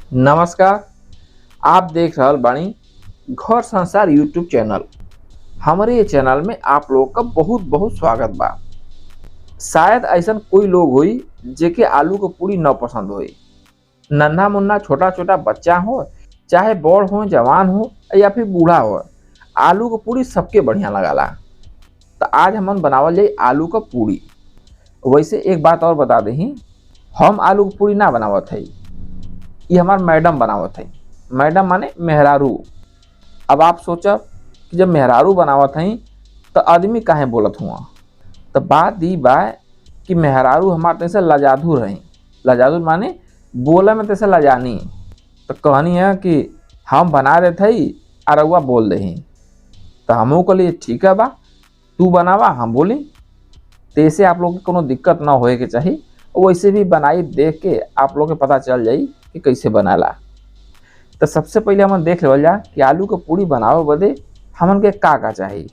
नमस्कार। आप देख रहल बानी घर संसार यूट्यूब चैनल। हमारे ये चैनल में आप लोग का बहुत बहुत स्वागत बा। शायद ऐसा कोई लोग होई जेके आलू के पूरी न पसंद होई। नन्हा मुन्ना छोटा छोटा बच्चा हो, चाहे बड़ हो, जवान हो या फिर बूढ़ा हो, आलू के पूरी सबके बढ़िया लगाला। तो आज हमन बनावल जाई आलू का पूरी। वैसे एक बात और बता दही, हम आलू की पूरी ना बनावत है, ये हमार मैडम बनावत है। मैडम माने मेहरारू। अब आप सोचब कि जब मेहरारू बनावत हई तो आदमी काहे बोलत हुआ। तो बात ई बा कि मेहरारू हमार तैसे लजादू रही। लजादू माने बोले में तैसे लजानी। तो कहनी है कि हम बना देते हई और रउआ बोल दही। तो हमहू कहली ठीक है बा, तू बनावा हम बोली। तैसे आप लोग के कोनो दिक्कत ना होए के चाहिए। वैसे भी बनाई देख के आप लोग के पता चल जाई कि कैसे बनाला। तो सबसे पहले हमन देख लेवल जा कि आलू के पूरी बनावे बदे हमन के का चाहिए।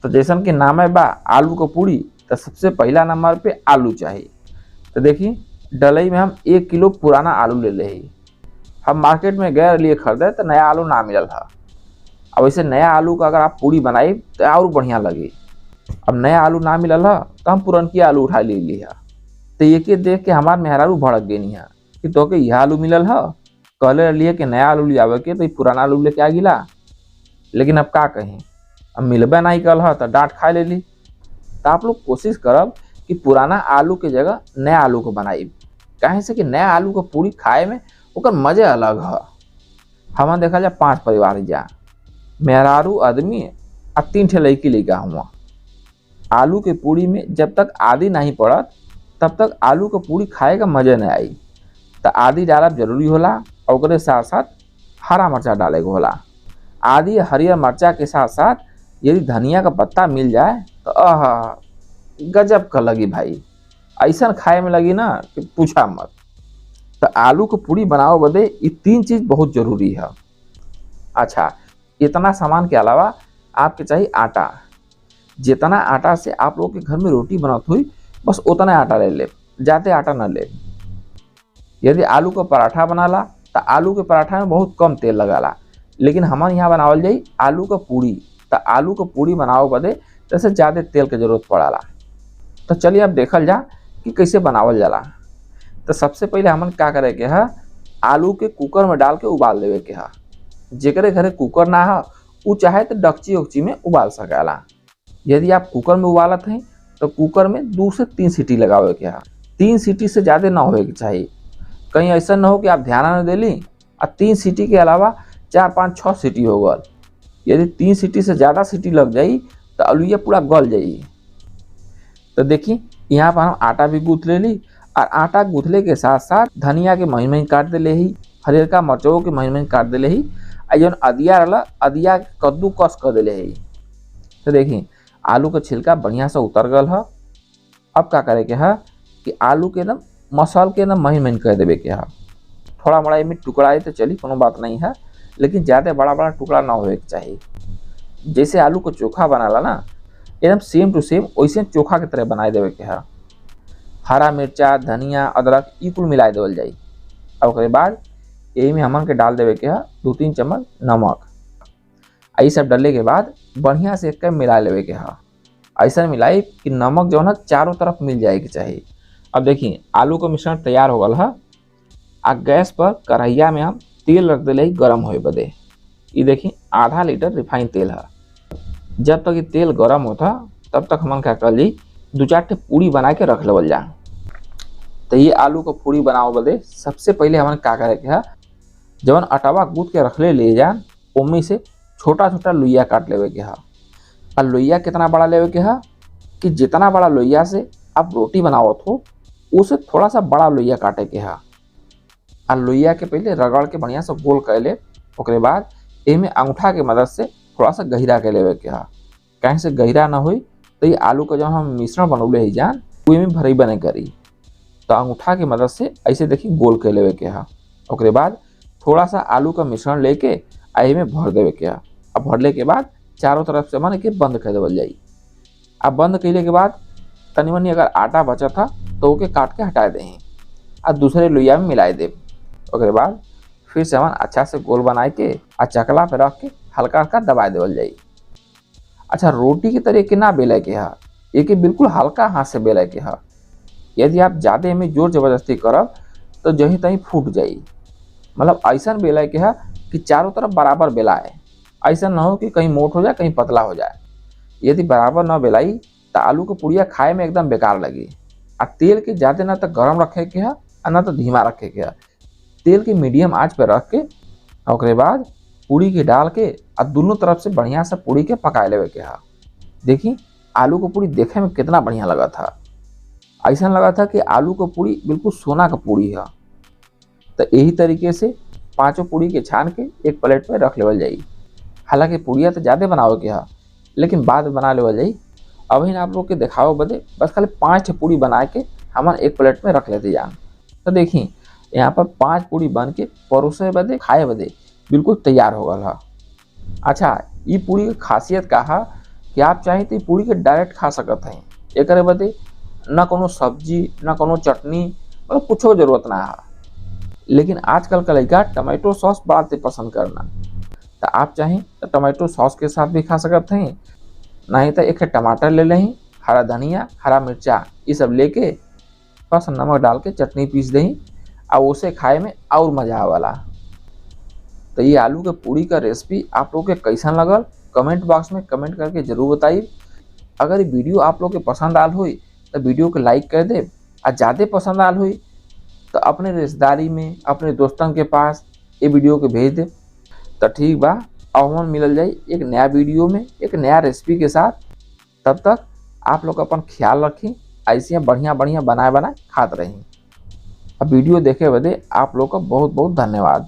तो जैसन कि नाम है बा आलू के पूरी, तो सबसे पहला नंबर पे आलू चाहिए। तो देखी डलई में हम 1 किलो पुराना आलू ले ले ही। हम मार्केट में गए लिए खरीदे तो नया आलू ना मिलल था। अब वैसे नया आलू का अगर आप पूरी बनाई तो और बढ़िया लगी। अब नया आलू ना मिलल है तो हम पुरनकी आलू उठा ले लिया। तो ये देख के हमार मेहरारू भड़क गई नहीं है कि तो के यह आलू मिलल है। कहले लिए कि नया आलू लियावे के, तो पुराना आलू लेके आ गिला। लेकिन अब का कहें, अब मिलबे नहीं कल है तो डांट खा ले ली। तो आप लोग कोशिश करब कि पुराना आलू के जगह नया आलू को बनाई। काहे से कि नया आलू का पूरी खाए में ओकर मजे अलग है। हम देखा जाए 5 परिवार जा, मेहरारू आदमी आ 3 ठे लड़की लड़का हुआ। आलू के पूरी में जब तक आदि नहीं पड़त तब तक आलू का पूरी खाए का मजे नहीं आई। तो आदि डालब जरूरी होला और उसके साथ साथ हरा मिर्चा डाले के होला। आदि हरियर मिर्चा के साथ साथ यदि धनिया का पत्ता मिल जाए तो गजब का लगी भाई। ऐसा खाए में लगी ना कि पूछा मत। तो आलू को पूरी बनाओ बदे ये 3 चीज़ बहुत जरूरी है। अच्छा, इतना सामान के अलावा आपके चाहिए आटा। जितना आटा से आप लोग के घर में रोटी बनत हुई बस उतना आटा ले ले, ज़्यादा आटा न ले। यदि आलू का पराठा बनाला तो आलू के पराठा में बहुत कम तेल लगाला। लेकिन हमारे यहाँ बनावल जाई आलू का पूरी। तो आलू का पूरी बनाओ बदे जैसे ज़्यादा तेल की जरूरत पड़ाला। तो चलिए अब देखल जा कि कैसे बनावल जाला। तो सबसे पहले हमन क्या करे के है, आलू के कुकर में डाल के उबाल देवे के है। जेकरे घरे कुकर ना है वो चाहे तो डकची उकची में उबाल सकेला। यदि आप कुकर में उबालत हैं तो कुकर में 2 से 3 सीटी लगावे के है। 3 सीटी से ज़्यादा ना होवे के चाहिए। कहीं ऐसा ना हो कि आप ध्यान न देली और 3 सीटी के अलावा 4 5 6 सीटी हो गल। यदि 3 सीटी से ज़्यादा सीटी लग जाई तो आलूया पूरा गल जाई। तो देखिए यहाँ पर हम आटा भी गूँथ ले ली और आटा गूँथले के साथ साथ धनिया के महीन महीन काट दे ले ही, हरियरका मरचों के महीन महीन काट दे ले ही, और जौन अदिया रहा अदिया कद्दू कस कर दे ले ही। तो देखिए आलू का छिलका बढ़िया से उतर गल है। अब क्या करे के है कि आलू के एकदम मसल के एकदम महीन महीन कर देवे के है। थोड़ा बड़ा में टुकड़ा है तो चली कोनो बात नहीं है, लेकिन ज़्यादा बड़ा बड़ा टुकड़ा ना होवे के चाहिए। जैसे आलू को चोखा बनाला ना एकदम सेम टू सेम वैसे चोखा की तरह बनाए देवे के है। हरा मिर्चा, धनिया, अदरक ई कुल मिला देवल जाई। और उसके बाद यही में हमन के डाल देवे के है 2-3 चम्मच नमक। यही सब डालने के बाद बढ़िया से एक मिला लेवे के है। ऐसा मिलाई कि नमक जो है चारों तरफ मिल जाए के चाहिए। अब देखिए आलू का मिश्रण तैयार हो गल है। आ गैस पर कढ़ैया में हम तेल रख दिले गरम होए बदे। ये देखिए आधा लीटर रिफाइन तेल है। जब तक ये तेल गरम होता तब तक हमन क्या कर ली 2-4 ठे पूरी बना के रख लेवल जा। तो ये आलू को पूरी बनाओ बदे सबसे पहले हमन क्या करे के है, जवन अटवा गूँथ के रख ले जा ओमे से छोटा छोटा लोइया काट लेवे के है। और लोइया कितना बड़ा लेवे के है कि जितना बड़ा लोइया से आप रोटी बनावत हो उसे थोड़ा सा बड़ा लोइया काटे के है। और लोइया के पहले रगड़ के बढ़िया से गोल कर ले। उसके बाद एमे अंगूठा के मदद से थोड़ा सा गहिरा के लेवे के है। कहीं से गहिरा ना हुई तो ये आलू का जो हम मिश्रण बनौले ही जान वो में भरी बने करी। तो अंगूठा की मदद से ऐसे देखिए गोल कर लेवे के है। उसके बाद थोड़ा सा आलू का मिश्रण लेके आई में भर देवे के है। अब भरले के बाद चारों तरफ से मन के बंद कर देवल जाई। अब बंद कैले के बाद तनी मनी अगर आटा बचा था तो ओके काट के हटा दें और दूसरे लोइया में मिला दे। उसके बाद फिर से हमन अच्छा से गोल बनाए के आ चकला पे रख के हल्का हल्का दबा देवल जाई। अच्छा, रोटी के तरह के ना बेले के हा, एके बिल्कुल हल्का हाथ से बेले के हा। यदि आप ज्यादा एमे जोर जबरदस्ती करब तो जहीं तहीं फूट जाई। मतलब ऐसा बेले के हा कि चारों तरफ बराबर बेलाए, ऐसा ना हो कि कहीं मोट हो जाए कहीं पतला हो जाए। यदि बराबर न बेलाई तो आलू के पुड़िया खाए में एकदम बेकार लगी। आ तेल के ज्यादा ना तो गर्म रखे के है और ना तो धीमा रखे के है। तेल के मीडियम आंच पे रख के ओकरे बाद पूड़ी के डाल के और दोनों तरफ से बढ़िया से पूड़ी के पका लेवे के है। देखी आलू को पूड़ी देखे में कितना बढ़िया लगा था। ऐसा लगा था कि आलू को पूड़ी बिल्कुल सोना का पूड़ी है। तो यही तरीके से पांचों पूड़ी के छान के एक प्लेट में रख लेवल जाई। हालांकि पूड़िया तो ज्यादा बनावे के है लेकिन बाद में बना लेवल जाई। अभी आप लोग के दिखाओ बदे बस खाली 5 पूड़ी बना के हम एक प्लेट में रख लेते जान। तो देखी यहाँ पर 5 पूड़ी बन के परोसे बदे खाए बदे बिल्कुल तैयार हो गया। अच्छा, ये पूड़ी की खासियत का है कि आप चाहे तो पूड़ी के डायरेक्ट खा सकते हैं। एक बदे न कोनो सब्जी न कोनो चटनी, मतलब कुछ जरूरत ना है। लेकिन आजकल का लड़का टमाटो सॉस बड़ा पसंद करना, तो आप चाहें तो टमाटो सॉस के साथ भी खा सकते हैं। नहीं तो एक टमाटर ले लें, हरा धनिया हरा मिर्चा ये सब लेके बस नमक डाल के चटनी पीस दें और उसे खाए में और मजा आवाला। तो ये आलू के पूड़ी का रेसिपी आप लोग के कैसा लगल कमेंट बॉक्स में कमेंट करके जरूर बताइए। अगर ये वीडियो आप लोग के पसंद आल हुई तो वीडियो को लाइक कर दे, और ज़्यादा पसंद आल हुई तो अपने रिश्तेदारी में अपने दोस्तों के पास ये वीडियो को भेज दे। तो ठीक बा, अब हम मिलल जाए एक नया वीडियो में एक नया रेसिपी के साथ। तब तक आप लोग अपन ख्याल रखें, ऐसे बढ़िया बढ़िया बनाए बनाए खाते रहें। अब वीडियो देखे बदे आप लोग का बहुत बहुत धन्यवाद।